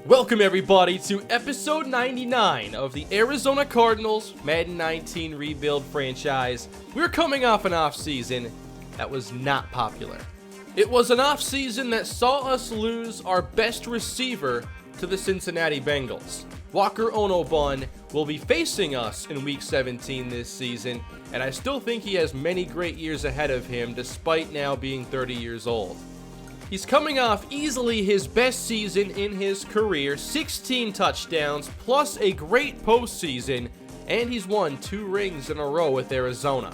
Welcome everybody to episode 99 of the Arizona Cardinals Madden 19 rebuild franchise. We're coming off an offseason that was not popular. It was an offseason that saw us lose our best receiver to the Cincinnati Bengals. Walker Onobun will be facing us in week 17 this season, and I still think he has many great years ahead of him despite now being 30 years old. He's coming off easily his best season in his career, 16 touchdowns, plus a great postseason, and he's won 2 rings in a row with Arizona.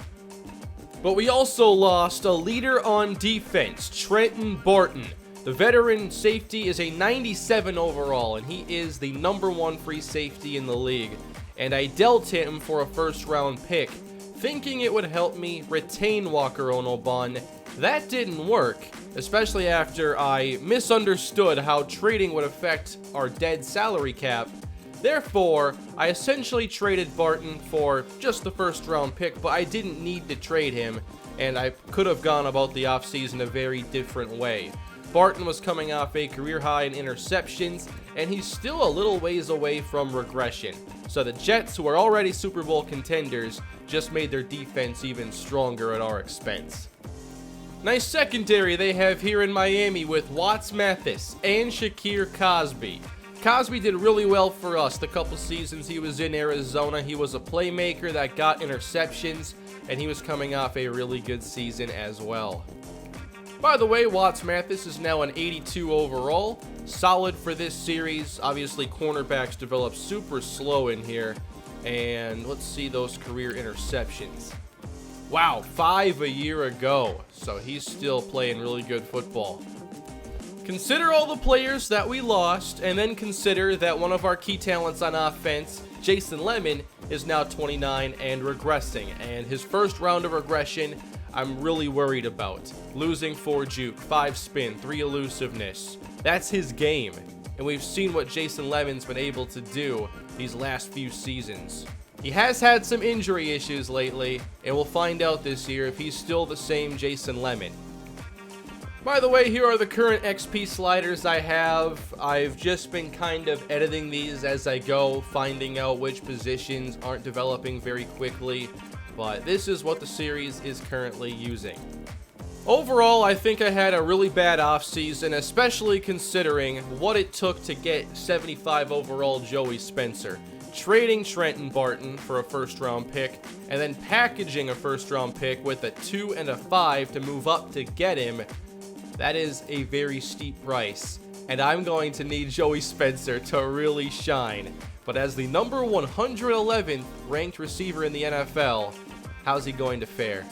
But we also lost a leader on defense, Trenton Barton. The veteran safety is a 97 overall, and he is the #1 free safety in the league. And I dealt him for a first-round pick, thinking it would help me retain Walker Onobun. That didn't work, especially after I misunderstood how trading would affect our dead salary cap. Therefore, I essentially traded Barton for just the first round pick, but I didn't need to trade him, and I could have gone about the offseason a very different way. Barton was coming off a career high in interceptions, and he's still a little ways away from regression. So the Jets, who are already Super Bowl contenders, just made their defense even stronger at our expense. Nice secondary they have here in Miami with Watts Mathis and Shakir Cosby. Cosby did really well for us the couple seasons he was in Arizona. He was a playmaker that got interceptions, and he was coming off a really good season as well. By the way, Watts Mathis is now an 82 overall. Solid for this series. Obviously, cornerbacks develop super slow in here. And let's see those career interceptions. Wow, 5 a year ago, so he's still playing really good football. Consider all the players that we lost, and then consider that one of our key talents on offense, Jason Lemon, is now 29 and regressing, and his first round of regression I'm really worried about. Losing 4 juke, 5 spin, 3 elusiveness. That's his game, and we've seen what Jason Lemon's been able to do these last few seasons. He has had some injury issues lately, and we'll find out this year if he's still the same Jason Lemon. By the way, here are the current XP sliders I have. I've just been kind of editing these as I go, finding out which positions aren't developing very quickly, but this is what the series is currently using. Overall, I think I had a really bad offseason, especially considering what it took to get 75 overall Joey Spencer. Trading Trenton Barton for a first-round pick, and then packaging a first-round pick with a 2 and a 5 to move up to get him. That is a very steep price, and I'm going to need Joey Spencer to really shine. But as the number 111th ranked receiver in the NFL, how's he going to fare?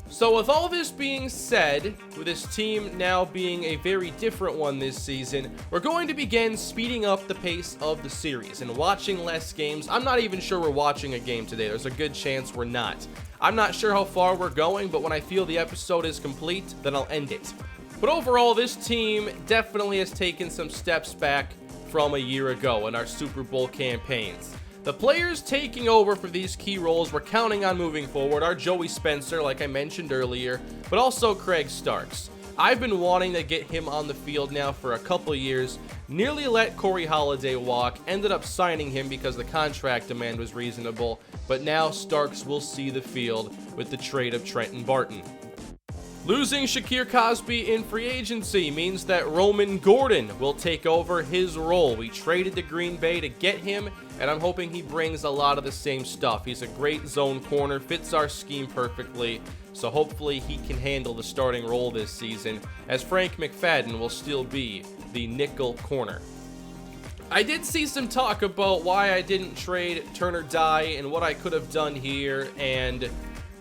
So with all this being said, with this team now being a very different one this season, we're going to begin speeding up the pace of the series and watching less games. I'm not even sure we're watching a game today. There's a good chance we're not. I'm not sure how far we're going, but when I feel the episode is complete, then I'll end it. But overall, this team definitely has taken some steps back from a year ago in our Super Bowl campaigns. The players taking over for these key roles we're counting on moving forward are Joey Spencer, like I mentioned earlier, but also Craig Starks. I've been wanting to get him on the field now for a couple years, nearly let Corey Holiday walk, ended up signing him because the contract demand was reasonable, but now Starks will see the field with the trade of Trenton Barton. Losing Shakir Cosby in free agency means that Roman Gordon will take over his role. We traded to Green Bay to get him, and I'm hoping he brings a lot of the same stuff. He's a great zone corner, fits our scheme perfectly, so hopefully he can handle the starting role this season, as Frank McFadden will still be the nickel corner. I did see some talk about why I didn't trade Turner Dye and what I could have done here, and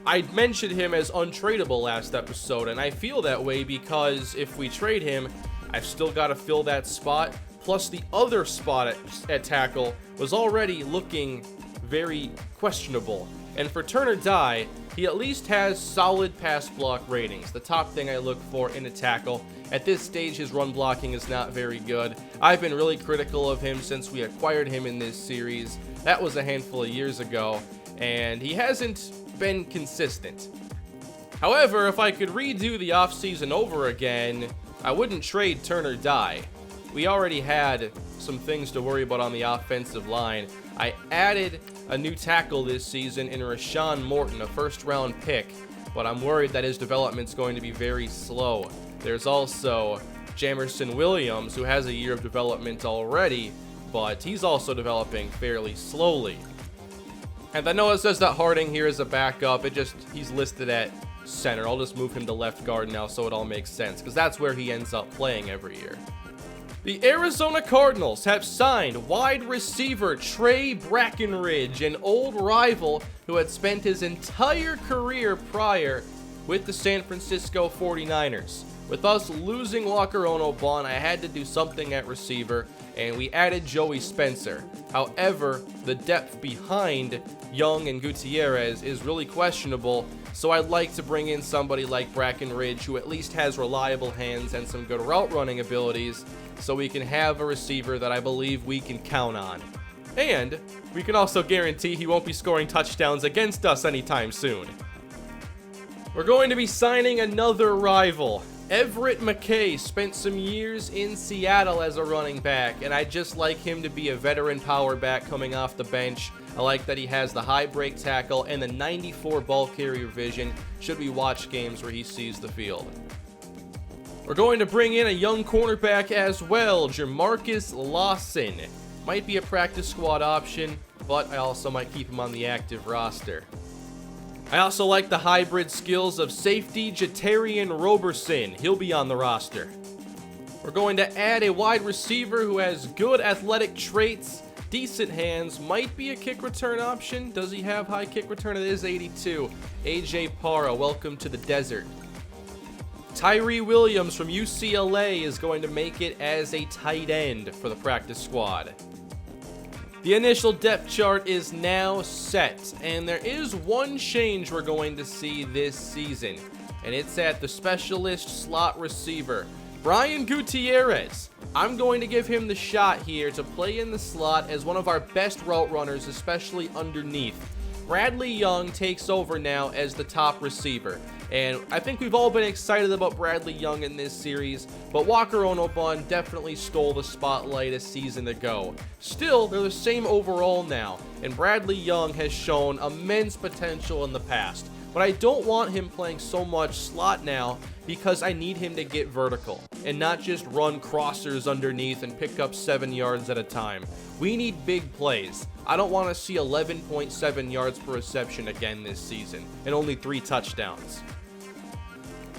I mentioned him as untradeable last episode, and I feel that way because if we trade him, I've still got to fill that spot. Plus, the other spot at tackle was already looking very questionable. And for Turner Dye, he at least has solid pass block ratings, the top thing I look for in a tackle. At this stage, his run blocking is not very good. I've been really critical of him since we acquired him in this series. That was a handful of years ago, and he hasn't been consistent. However, if I could redo the offseason over again, I wouldn't trade Turner Dye. we already had some things to worry about on the offensive line. I added a new tackle this season in Rashon Morton, a first-round pick, but I'm worried that his development's going to be very slow. There's also Jamerson Williams, who has a year of development already, but he's also developing fairly slowly. And I know it says that Harding here is a backup. He's listed at center. I'll just move him to left guard now so it all makes sense, because that's where he ends up playing every year. The Arizona Cardinals have signed wide receiver Trey Brackenridge, an old rival who had spent his entire career prior with the San Francisco 49ers. With us losing Walker Onobon, I had to do something at receiver, and we added Joey Spencer. However, the depth behind Young and Gutierrez is really questionable, so I'd like to bring in somebody like Brackenridge, who at least has reliable hands and some good route running abilities, so we can have a receiver that I believe we can count on. And we can also guarantee he won't be scoring touchdowns against us anytime soon. We're going to be signing another rival. Everett Mckay spent some years in Seattle as a running back, and I'd just like him to be a veteran power back coming off the bench. I like that he has the high break tackle and the 94 ball carrier vision should we watch games where he sees the field. We're going to bring in a young cornerback as well, Jamarcus Lawson. Might be a practice squad option, but I also might keep him on the active roster. I also like the hybrid skills of safety Jatarian Roberson. He'll be on the roster. We're going to add a wide receiver who has good athletic traits, decent hands, might be a kick return option. Does he have high kick return? It is 82. AJ Parra, welcome to the desert. Tyree Williams from UCLA is going to make it as a tight end for the practice squad. The initial depth chart is now set, and there is one change we're going to see this season, and it's at the specialist slot receiver, Brian Gutierrez. I'm going to give him the shot here to play in the slot as one of our best route runners, especially underneath. Bradley Young takes over now as the top receiver, and I think we've all been excited about Bradley Young in this series, but Walker Onobon definitely stole the spotlight a season ago. Still, they're the same overall now, and Bradley Young has shown immense potential in the past, but I don't want him playing so much slot now because I need him to get vertical and not just run crossers underneath and pick up 7 yards at a time. We need big plays. I don't want to see 11.7 yards per reception again this season and only 3 touchdowns.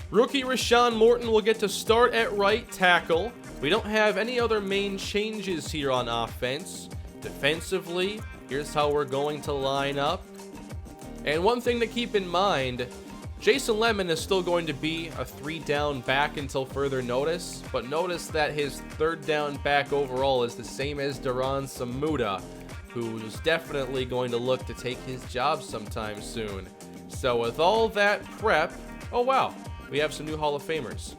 Rookie Rashon Morton will get to start at right tackle. We don't have any other main changes here on offense. Defensively, here's how we're going to line up. And one thing to keep in mind, Jason Lemon is still going to be a 3-down back until further notice, but notice that his 3rd down back overall is the same as Duran Samuda, who's definitely going to look to take his job sometime soon. So with all that prep, oh wow, we have some new Hall of Famers.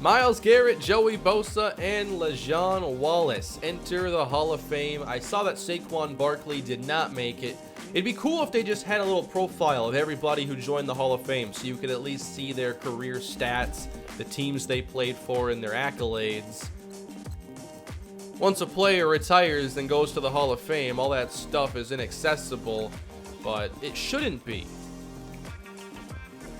Myles Garrett, Joey Bosa, and LaJawn Wallace enter the Hall of Fame. I saw that Saquon Barkley did not make it. It'd be cool if they just had a little profile of everybody who joined the Hall of Fame so you could at least see their career stats, the teams they played for, and their accolades. Once a player retires and goes to the Hall of Fame, all that stuff is inaccessible, but it shouldn't be.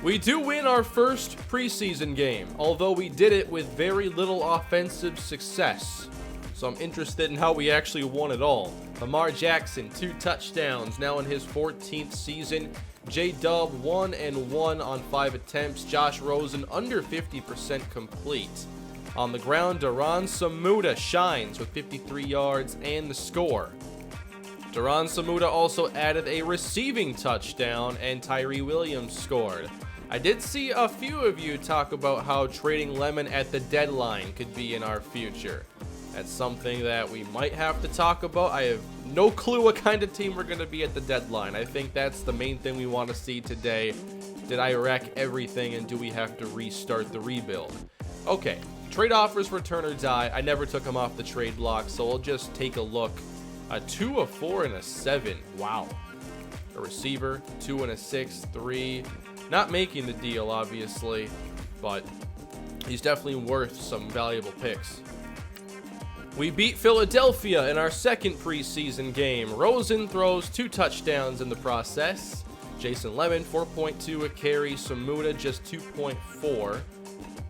We do win our first preseason game, although we did it with very little offensive success. So I'm interested in how we actually won it all. Lamar Jackson, 2 touchdowns, now in his 14th season. J-Dub, 1-1 on 5 attempts. Josh Rosen, under 50% complete. On the ground, Duran Samuda shines with 53 yards and the score. Duran Samuda also added a receiving touchdown, and Tyree Williams scored. I did see a few of you talk about how trading Lemon at the deadline could be in our future. That's something that we might have to talk about. I have no clue what kind of team we're going to be at the deadline. I think that's the main thing we want to see today. Did I wreck everything, and do we have to restart the rebuild? Okay, trade offers for turn or die. I never took them off the trade block, so we'll just take a look. A 2, a 4, and a 7. Wow. A receiver, 2 and a 6, 3. Not making the deal, obviously, but he's definitely worth some valuable picks. We beat Philadelphia in our second preseason game. Rosen throws 2 touchdowns in the process. Jason Lemon, 4.2 a carry. Samuda, just 2.4.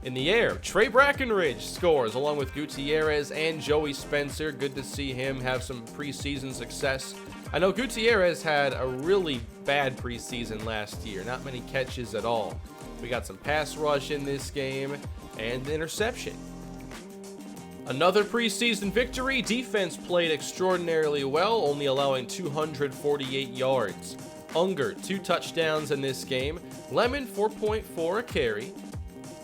In the air, Trey Brackenridge scores along with Gutierrez and Joey Spencer. Good to see him have some preseason success. I know Gutierrez had a really bad preseason last year. Not many catches at all. We got some pass rush in this game and interception. Another preseason victory. Defense played extraordinarily well, only allowing 248 yards. Unger, 2 touchdowns in this game. Lemon, 4.4 a carry.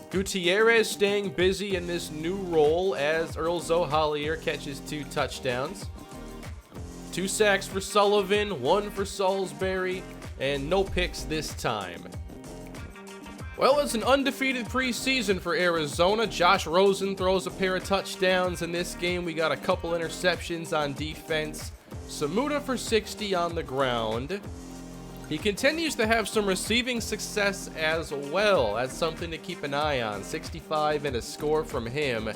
Gutierrez staying busy in this new role as Earl Zohalier catches 2 touchdowns. 2 sacks for Sullivan, 1 for Salisbury, and no picks this time. Well, it's an undefeated preseason for Arizona. Josh Rosen throws a pair of touchdowns in this game. We got a couple interceptions on defense. Samuda for 60 on the ground. He continues to have some receiving success as well. That's something to keep an eye on. 65 and a score from him.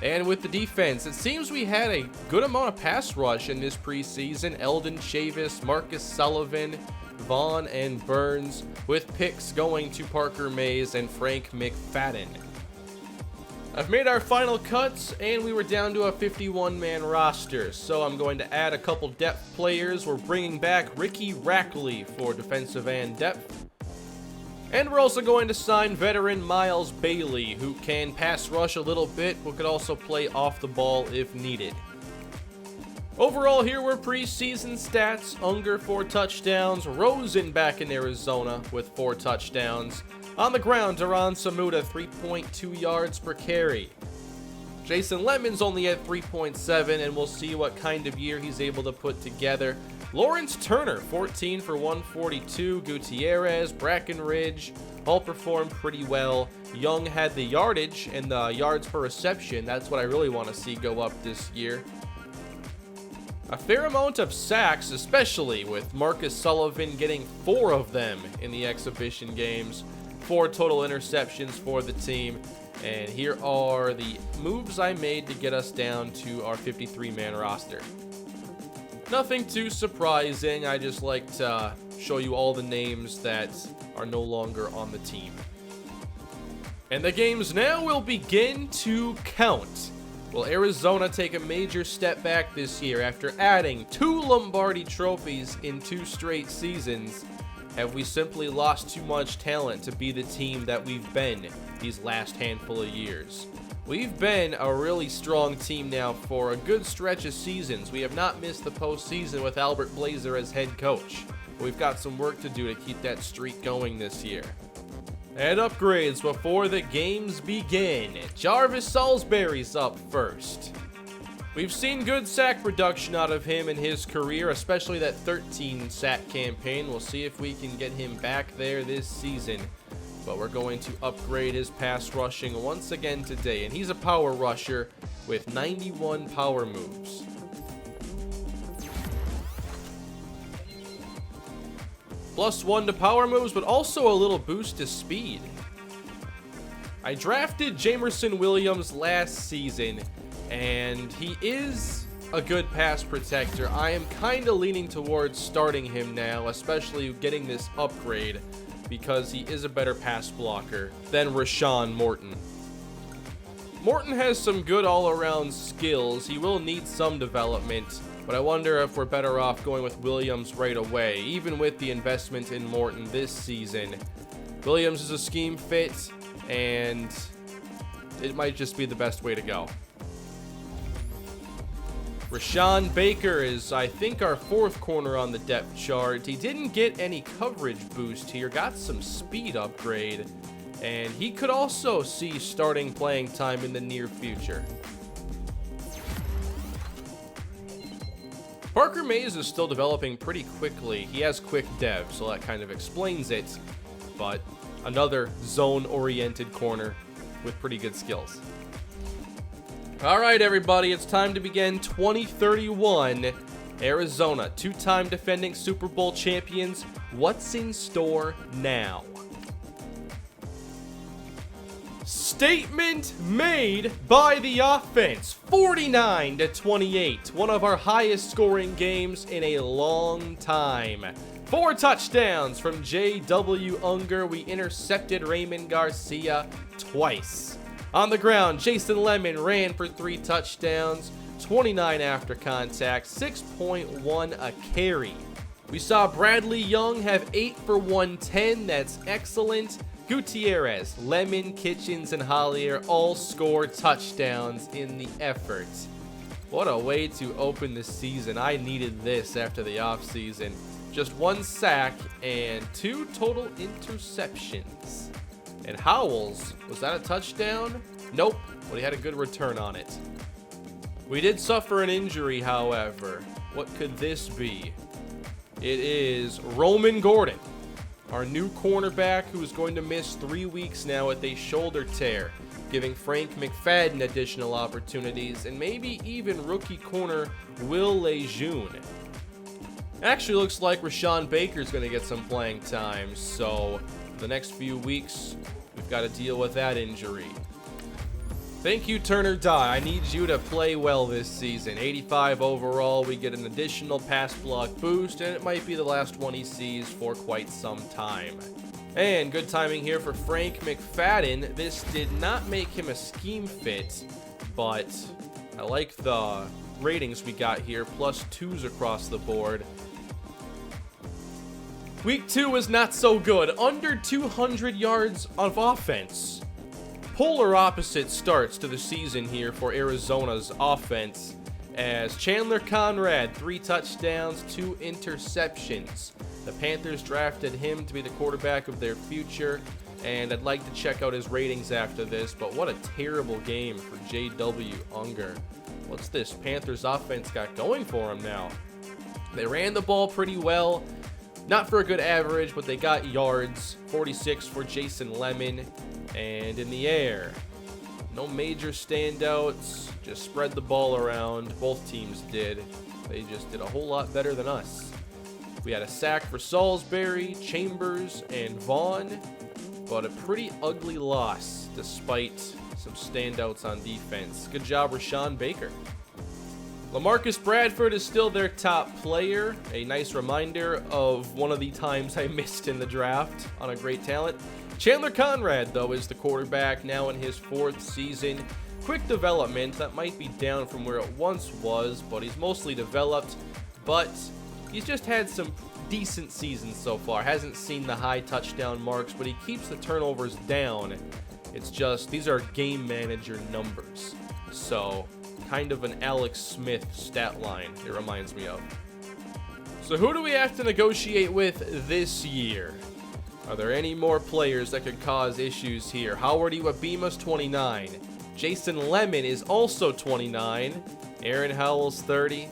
And with the defense, it seems we had a good amount of pass rush in this preseason. Eldon Chavis, Marcus Sullivan, Vaughn, and Burns, with picks going to Parker Mays and Frank McFadden. I've made our final cuts, and we were down to a 51-man roster, so I'm going to add a couple depth players. We're bringing back Ricky Rackley for defensive end depth. And we're also going to sign veteran Miles Bailey, who can pass rush a little bit, but could also play off the ball if needed. Overall, here were preseason stats. Unger, 4 touchdowns. Rosen back in Arizona with 4 touchdowns. On the ground, Duran Samuda, 3.2 yards per carry. Jason Lemon's only at 3.7, and we'll see what kind of year he's able to put together. Lawrence Turner, 14 for 142. Gutierrez, Brackenridge, all performed pretty well. Young had the yardage and the yards per reception. That's what I really want to see go up this year. A fair amount of sacks, especially with Marcus Sullivan getting 4 of them in the exhibition games. 4 total interceptions for the team. And here are the moves I made to get us down to our 53-man roster. Nothing too surprising. I just like to show you all the names that are no longer on the team. And the games now will begin to count. Will Arizona take a major step back this year after adding 2 Lombardi trophies in 2 straight seasons? Have we simply lost too much talent to be the team that we've been these last handful of years? We've been a really strong team now for a good stretch of seasons. We have not missed the postseason with Albert Blazer as head coach. We've got some work to do to keep that streak going this year. And upgrades before the games begin. Jarvis Salisbury's up first. We've seen good sack production out of him in his career, especially that 13 sack campaign. We'll see if we can get him back there this season. But we're going to upgrade his pass rushing once again today. And he's a power rusher with 91 power moves. +1 to power moves, but also a little boost to speed. I drafted Jamerson Williams last season, and he is a good pass protector. I am kind of leaning towards starting him now, especially getting this upgrade, because he is a better pass blocker than Rashon Morton. Morton has some good all-around skills. He will need some development, but I wonder if we're better off going with Williams right away, even with the investment in Morton this season. Williams is a scheme fit, and it might just be the best way to go. Rashon Baker is, I think, our 4th corner on the depth chart. He didn't get any coverage boost here, got some speed upgrade, and he could also see starting playing time in the near future. Parker Mays is still developing pretty quickly. He has quick dev, so that kind of explains it, but another zone-oriented corner with pretty good skills. All right, everybody, it's time to begin 2031. Arizona, 2-time defending Super Bowl champions. What's in store now? Statement made by the offense. 49-28. One of our highest scoring games in a long time. 4 touchdowns from J.W. Unger. We intercepted Raymond Garcia twice. On the ground, Jason Lemon ran for 3 touchdowns, 29 after contact, 6.1 a carry. We saw Bradley Young have 8 for 110. That's excellent. Gutierrez, Lemon, Kitchens, and Hollier all score touchdowns in the effort. What a way to open the season. I needed this after the offseason. Just 1 sack and 2 total interceptions. And Howells, was that a touchdown? Nope, but he had a good return on it. We did suffer an injury, however. What could this be? It is Roman Gordon, our new cornerback, who is going to miss 3 weeks now with a shoulder tear, giving Frank McFadden additional opportunities, and maybe even rookie corner Will Lejeune. Actually looks like Rashon Baker is going to get some playing time, so the next few weeks, we've got to deal with that injury. Thank you, Turner Dye. I need you to play well this season. 85 overall. We get an additional pass block boost, and it might be the last one he sees for quite some time. And good timing here for Frank McFadden. This did not make him a scheme fit, but I like the ratings we got here. +2s across the board. Week 2 was not so good. Under 200 yards of offense. Polar opposite starts to the season here for Arizona's offense, as Chandler Conrad, 3 touchdowns, 2 interceptions. The Panthers drafted him to be the quarterback of their future, and I'd like to check out his ratings after this, but what a terrible game for J.W. Unger. What's this Panthers offense got going for him now? They ran the ball pretty well. Not for a good average, but they got yards. 46 for Jason Lemon. And in the air, no major standouts. Just spread the ball around. Both teams did. They just did a whole lot better than us. We had a sack for Salisbury, Chambers, and Vaughn. But a pretty ugly loss despite some standouts on defense. Good job, Rashon Baker. LaMarcus Bradford is still their top player. A nice reminder of one of the times I missed in the draft on a great talent. Chandler Conrad, though, is the quarterback now in his 4th season. Quick development. That might be down from where it once was, but he's mostly developed. But he's just had some decent seasons so far. Hasn't seen the high touchdown marks, but he keeps the turnovers down. It's just, these are game manager numbers. So, kind of an Alex Smith stat line, it reminds me of. So who do we have to negotiate with this year? Are there any more players that could cause issues here? Howard Iwabima's 29. Jason Lemon is also 29. Aaron Howell's 30.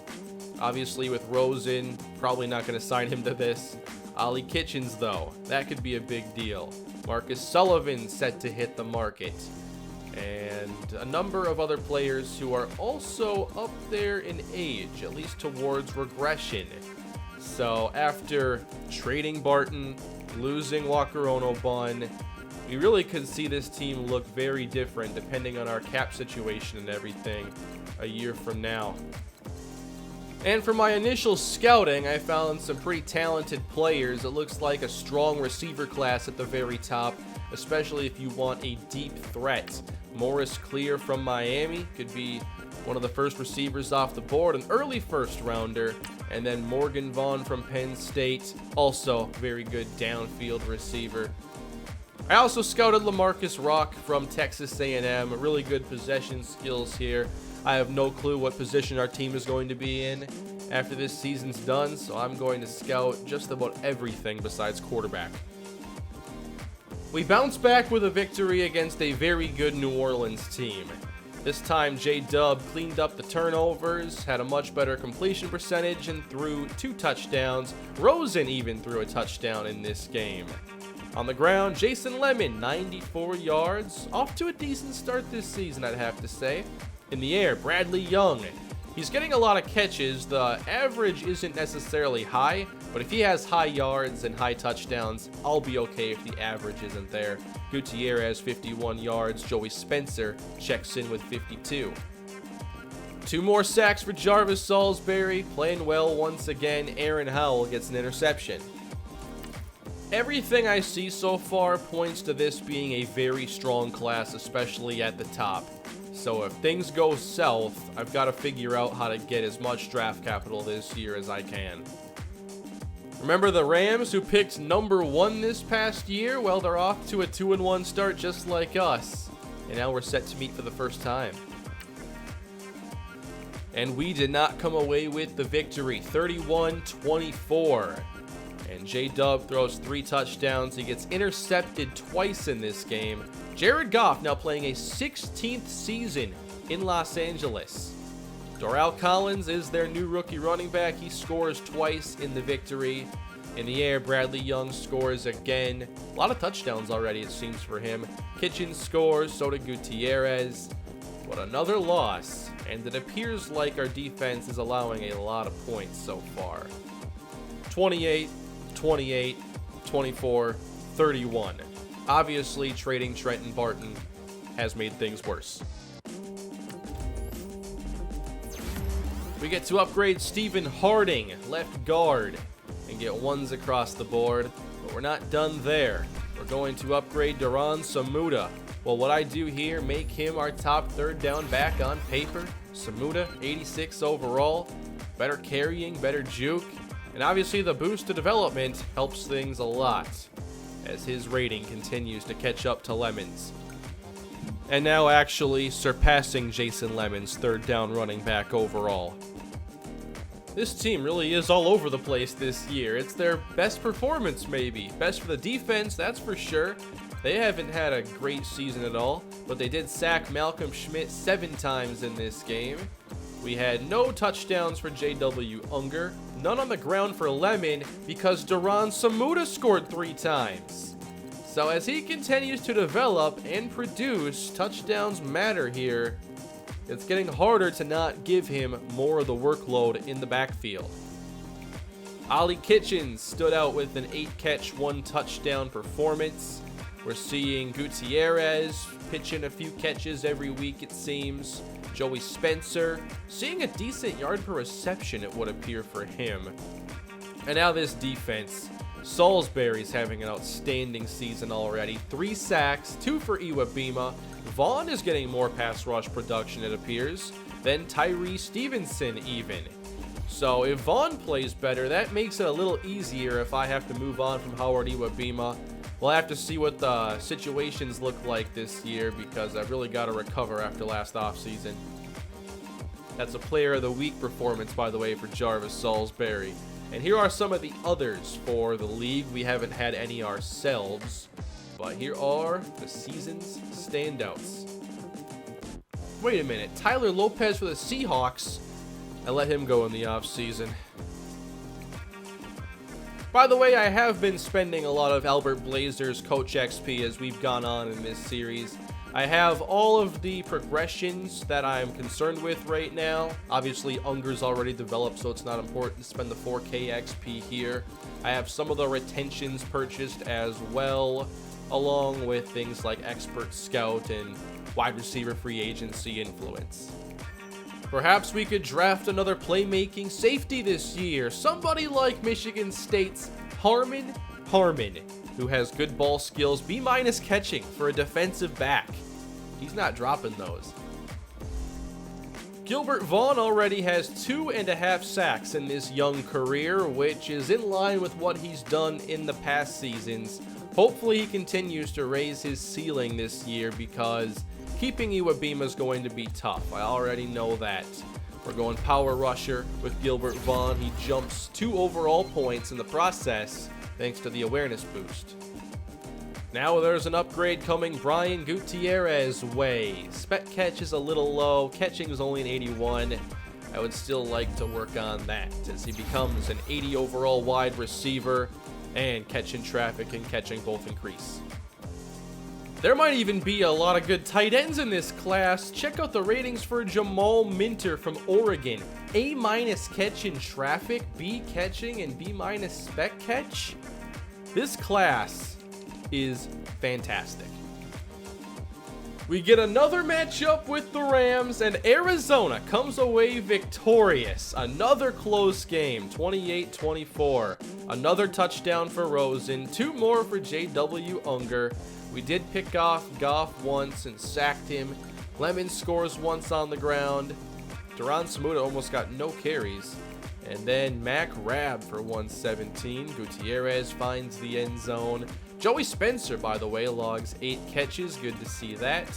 Obviously with Rosen, probably not going to sign him to this. Ollie Kitchens, though, that could be a big deal. Marcus Sullivan set to hit the market. And a number of other players who are also up there in age, at least towards regression. So after trading Barton, losing Walker Onobun, we really could see this team look very different depending on our cap situation and everything a year from now. And for my initial scouting, I found some pretty talented players. It looks like a strong receiver class at the very top, especially if you want a deep threat. Morris Clear from Miami could be one of the first receivers off the board, an early first rounder. And then Morgan Vaughn from Penn State, also very good downfield receiver. I also scouted LaMarcus Rock from Texas A&M, really good possession skills here. I have no clue what position our team is going to be in after this season's done, so I'm going to scout just about everything besides quarterback. We bounced back with a victory against a very good New Orleans team. This time, J-Dub cleaned up the turnovers, had a much better completion percentage, and threw 2 touchdowns. Rosen even threw a touchdown in this game. On the ground, Jason Lemon, 94 yards. Off to a decent start this season, I'd have to say. In the air, Bradley Young. He's getting a lot of catches. The average isn't necessarily high, But if he has high yards and high touchdowns, I'll be okay if the average isn't there. Gutierrez, 51 yards. Joey Spencer checks in with 52. 2 more sacks for Jarvis Salisbury. Playing well once again. Aaron Howell gets an interception. Everything I see so far points to this being a very strong class, especially at the top. So if things go south, I've got to figure out how to get as much draft capital this year as I can. Remember the Rams who picked number 1 this past year? Well, they're off to a 2-1 start just like us. And now we're set to meet for the first time. And we did not come away with the victory, 31-24. And J-Dub throws 3 touchdowns. He gets intercepted twice in this game. Jared Goff now playing a 16th season in Los Angeles. Doral Collins is their new rookie running back. He scores twice in the victory. In the air, Bradley Young scores again. A lot of touchdowns already, it seems, for him. Kitchens scores, so did Gutierrez. But another loss, and it appears like our defense is allowing a lot of points so far. 28, 28, 24, 31. Obviously, trading Trenton Barton has made things worse. We get to upgrade Stephen Harding, left guard, and get 1s across the board. But we're not done there. We're going to upgrade Duran Samuda. Well, what I do here, make him our top 3rd down back on paper. Samuda, 86 overall. Better carrying, better juke. And obviously the boost to development helps things a lot as his rating continues to catch up to Lemon's. And now actually surpassing Jason Lemon's 3rd down running back overall. This team really is all over the place this year. It's their best performance maybe. Best for the defense, that's for sure. They haven't had a great season at all, but they did sack Malcolm Schmidt 7 times in this game. We had no touchdowns for J.W. Unger, none on the ground for Lemon because Duran Samuda scored 3 times. So as he continues to develop and produce, touchdowns matter here. It's getting harder to not give him more of the workload in the backfield. Ollie Kitchens stood out with an 8-catch, 1-touchdown performance. We're seeing Gutierrez pitching a few catches every week, it seems. Joey Spencer seeing a decent yard per reception, it would appear, for him. And now this defense. Salisbury's having an outstanding season already. 3 sacks, 2 for Iwabima. Vaughn is getting more pass rush production, it appears, than Tyree Stevenson even. So if Vaughn plays better, that makes it a little easier if I have to move on from Howard Iwabima. We'll have to see what the situations look like this year because I've really got to recover after last offseason. That's a Player of the Week performance, by the way, for Jarvis Salisbury. And here are some of the others for the league. We haven't had any ourselves, but here are the season's standouts. Wait a minute, Tyler Lopez for the Seahawks. I let him go in the offseason. By the way, I have been spending a lot of Albert Blazer's Coach XP as we've gone on in this series. I have all of the progressions that I'm concerned with right now. Obviously, Unger's already developed, so it's not important to spend the 4K XP here. I have some of the retentions purchased as well, along with things like Expert Scout and wide receiver free agency influence. Perhaps we could draft another playmaking safety this year. Somebody like Michigan State's Harmon, who has good ball skills, B- catching for a defensive back. He's not dropping those. Gilbert Vaughn already has 2.5 sacks in this young career, which is in line with what he's done in the past seasons. Hopefully he continues to raise his ceiling this year because keeping Iwabima is going to be tough. I already know that. We're going power rusher with Gilbert Vaughn. He jumps 2 overall points in the process thanks to the awareness boost. Now there's an upgrade coming Brian Gutierrez way. Spec catch is a little low. Catching is only an 81. I would still like to work on that as he becomes an 80 overall wide receiver, and catching traffic and catching both increase. There might even be a lot of good tight ends in this class. Check out the ratings for Jamal Minter from Oregon. A- catch in traffic, B catching, and B- spec catch. This class is fantastic. We get another matchup with the Rams, and Arizona comes away victorious. Another close game, 28-24. Another touchdown for Rosen, 2 more for J.W. Unger. We did pick off Goff once and sacked him. Lemon scores once on the ground. Duran Samuda almost got no carries. And then Mac Rabb for 117. Gutierrez finds the end zone. Joey Spencer, by the way, logs 8 catches. Good to see that.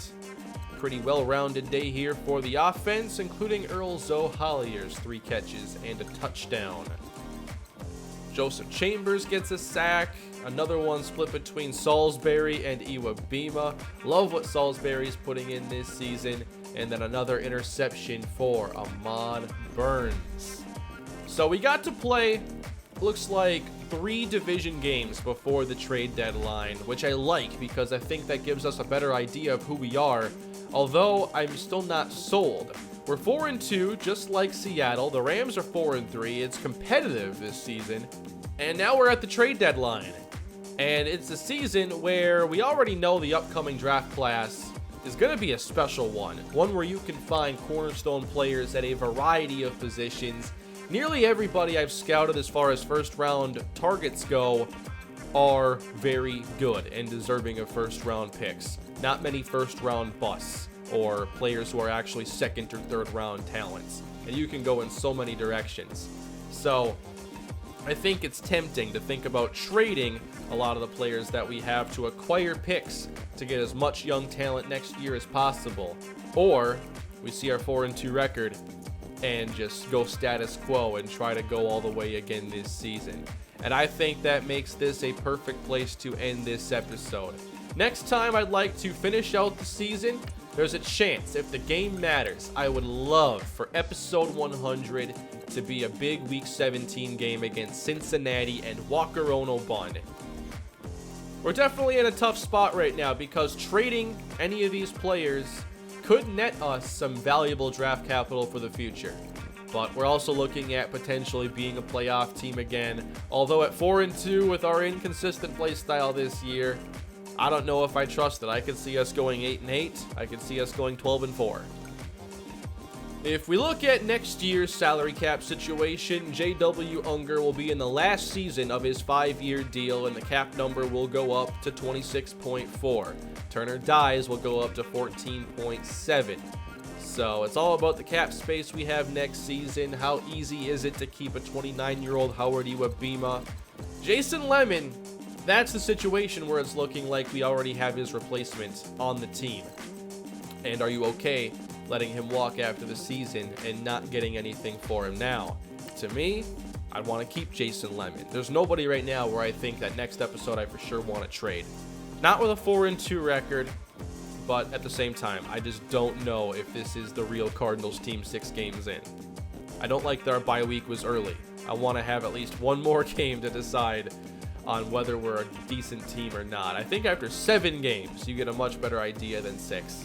Pretty well-rounded day here for the offense, including Earl Zoe Hollier's 3 catches and a touchdown. Joseph Chambers gets a sack. Another one split between Salisbury and Iwabima. Love what Salisbury's putting in this season. And then another interception for Ahman Burns. So we got to play, looks like 3 division games before the trade deadline, which I like because I think that gives us a better idea of who we are, although I'm still not sold. We're 4-2, just like Seattle. The Rams are 4-3. It's competitive this season. And now we're at the trade deadline. And it's a season where we already know the upcoming draft class is going to be a special one. One where you can find cornerstone players at a variety of positions. Nearly everybody I've scouted as far as first round targets go are very good and deserving of first round picks. Not many first round busts or players who are actually second or third round talents. And you can go in so many directions. So I think it's tempting to think about trading a lot of the players that we have to acquire picks to get as much young talent next year as possible. Or we see our 4-2 record and just go status quo and try to go all the way again this season. And I think that makes this a perfect place to end this episode. Next time, I'd like to finish out the season. There's a chance, if the game matters, I would love for episode 100 to be a big Week 17 game against Cincinnati and Walker Ono-Bun. We're definitely in a tough spot right now because trading any of these players could net us some valuable draft capital for the future. But we're also looking at potentially being a playoff team again. Although at 4-2 with our inconsistent play style this year, I don't know if I trust it. I could see us going 8-8. I could see us going 12-4. If we look at next year's salary cap situation, J.W. Unger will be in the last season of his 5-year deal, and the cap number will go up to 26.4. Turner Dies will go up to 14.7. So it's all about the cap space we have next season. How easy is it to keep a 29-year-old Howard Iwabima? Jason Lemon, that's the situation where it's looking like we already have his replacement on the team. And are you okay letting him walk after the season and not getting anything for him now? To me, I'd want to keep Jason Lemon. There's nobody right now where I think that next episode I for sure want to trade. Not with a 4-2 record, but at the same time, I just don't know if this is the real Cardinals team 6 games in. I don't like that our bye week was early. I want to have at least one more game to decide on whether we're a decent team or not. I think after 7 games, you get a much better idea than 6.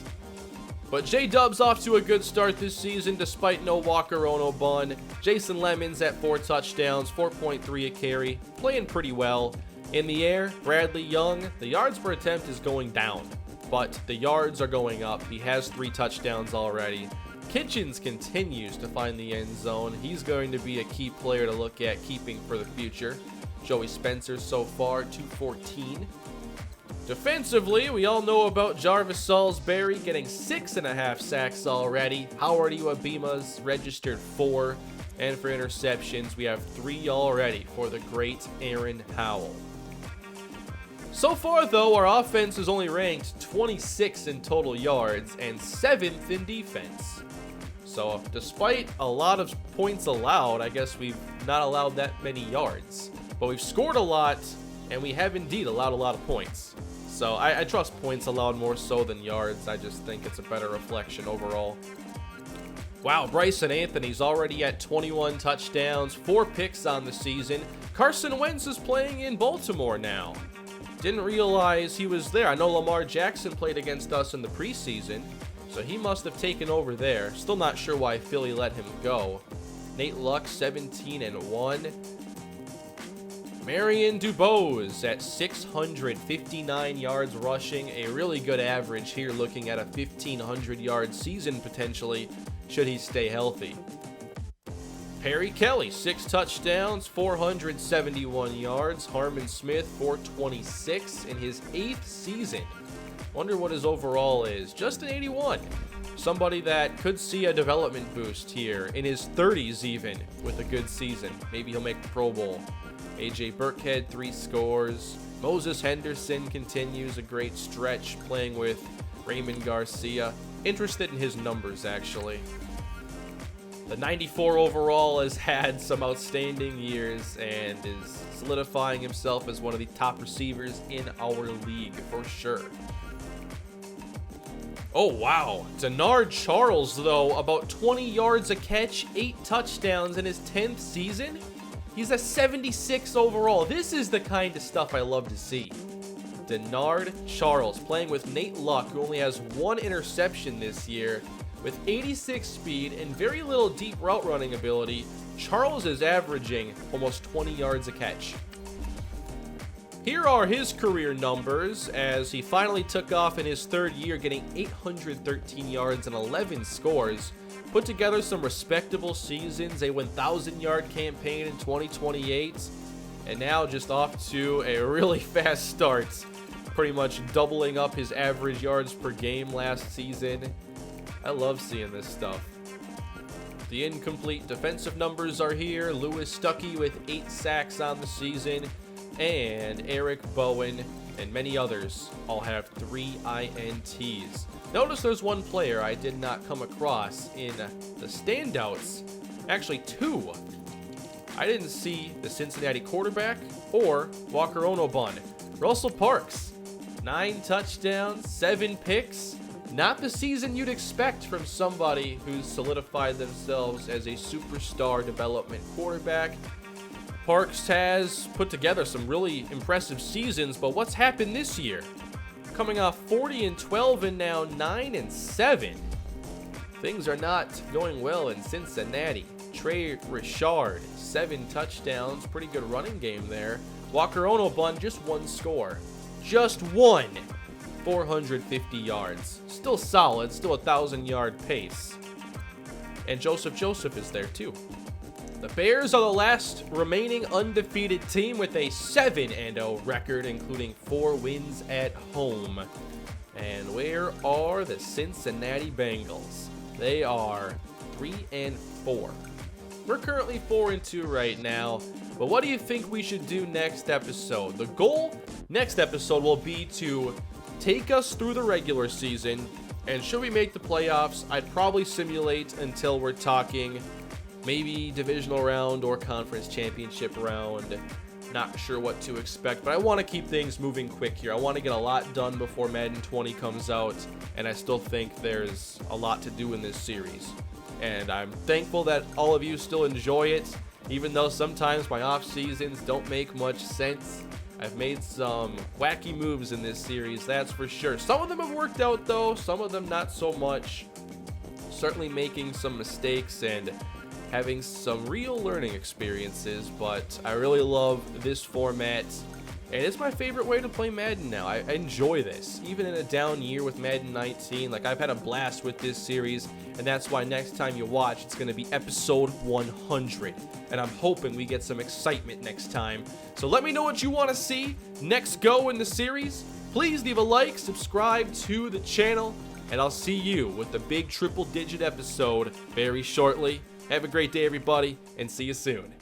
But J-Dub's off to a good start this season despite no Walker Ono-Bun. Jason Lemon's at 4 touchdowns, 4.3 a carry, playing pretty well. In the air, Bradley Young, the yards per attempt is going down, but the yards are going up. He has 3 touchdowns already. Kitchens continues to find the end zone. He's going to be a key player to look at keeping for the future. Joey Spencer so far, 214. Defensively, we all know about Jarvis Salisbury getting 6.5 sacks already. Howard Iwabima's registered 4. And for interceptions, we have 3 already for the great Aaron Howell. So far, though, our offense is only ranked 26 in total yards and 7th in defense. So despite a lot of points allowed, I guess we've not allowed that many yards. But we've scored a lot, and we have indeed allowed a lot of points. So I trust points allowed more so than yards. I just think it's a better reflection overall. Wow, Bryson Anthony's already at 21 touchdowns, 4 picks on the season. Carson Wentz is playing in Baltimore now. Didn't realize he was there. I know Lamar Jackson played against us in the preseason, so he must have taken over there. Still not sure why Philly let him go. Nate Luck, 17-1. Marion DuBose at 659 yards rushing. A really good average here, looking at a 1,500-yard season potentially, should he stay healthy. Perry Kelly, 6 touchdowns, 471 yards. Harmon Smith, 426 in his 8th season. Wonder what his overall is. Just an 81. Somebody that could see a development boost here in his 30s even with a good season. Maybe he'll make the Pro Bowl. AJ Burkhead, 3 scores. Moses Henderson continues a great stretch playing with Raymond Garcia. Interested in his numbers, actually. The 94 overall has had some outstanding years and is solidifying himself as one of the top receivers in our league for sure. Oh, wow. Denard Charles, though, about 20 yards a catch, 8 touchdowns in his 10th season. He's a 76 overall. This is the kind of stuff I love to see. Denard Charles playing with Nate Luck, who only has 1 interception this year. With 86 speed and very little deep route running ability, Charles is averaging almost 20 yards a catch. Here are his career numbers as he finally took off in his 3rd year, getting 813 yards and 11 scores. Put together some respectable seasons, a 1,000-yard campaign in 2028, and now just off to a really fast start, pretty much doubling up his average yards per game last season. I love seeing this stuff. The incomplete defensive numbers are here. Lewis Stuckey with 8 sacks on the season, and Eric Bowen and many others all have 3 INTs. Notice there's one player I did not come across in the standouts. Actually, 2. I didn't see the Cincinnati quarterback or Walker Onobun. Russell Parks, 9 touchdowns, 7 picks. Not the season you'd expect from somebody who's solidified themselves as a superstar development quarterback. Parks has put together some really impressive seasons, but what's happened this year? Coming off 40-12 and now 9-7. Things are not going well in Cincinnati. Trey Richard, 7 touchdowns, pretty good running game there. Walker Onobun, just 1 score. Just 1. 450 yards. Still solid, still a 1,000-yard pace. And Joseph is there too. The Bears are the last remaining undefeated team with a 7-0 record, including 4 wins at home. And where are the Cincinnati Bengals? They are 3-4. We're currently 4-2 right now. But what do you think we should do next episode? The goal next episode will be to take us through the regular season, and should we make the playoffs, I'd probably simulate until we're talking maybe divisional round or conference championship round. Not sure what to expect, but I want to keep things moving quick here. I want to get a lot done before Madden 20 comes out, and I still think there's a lot to do in this series. And I'm thankful that all of you still enjoy it, even though sometimes my off seasons don't make much sense. I've made some wacky moves in this series, that's for sure. Some of them have worked out though, some of them not so much. Certainly making some mistakes and having some real learning experiences, but I really love this format, and it's my favorite way to play Madden now. I enjoy this, even in a down year with Madden 19. Like, I've had a blast with this series, and that's why next time you watch, it's going to be episode 100, and I'm hoping we get some excitement next time. So let me know what you want to see next go in the series. Please leave a like, subscribe to the channel, and I'll see you with the big triple-digit episode very shortly. Have a great day, everybody, and see you soon.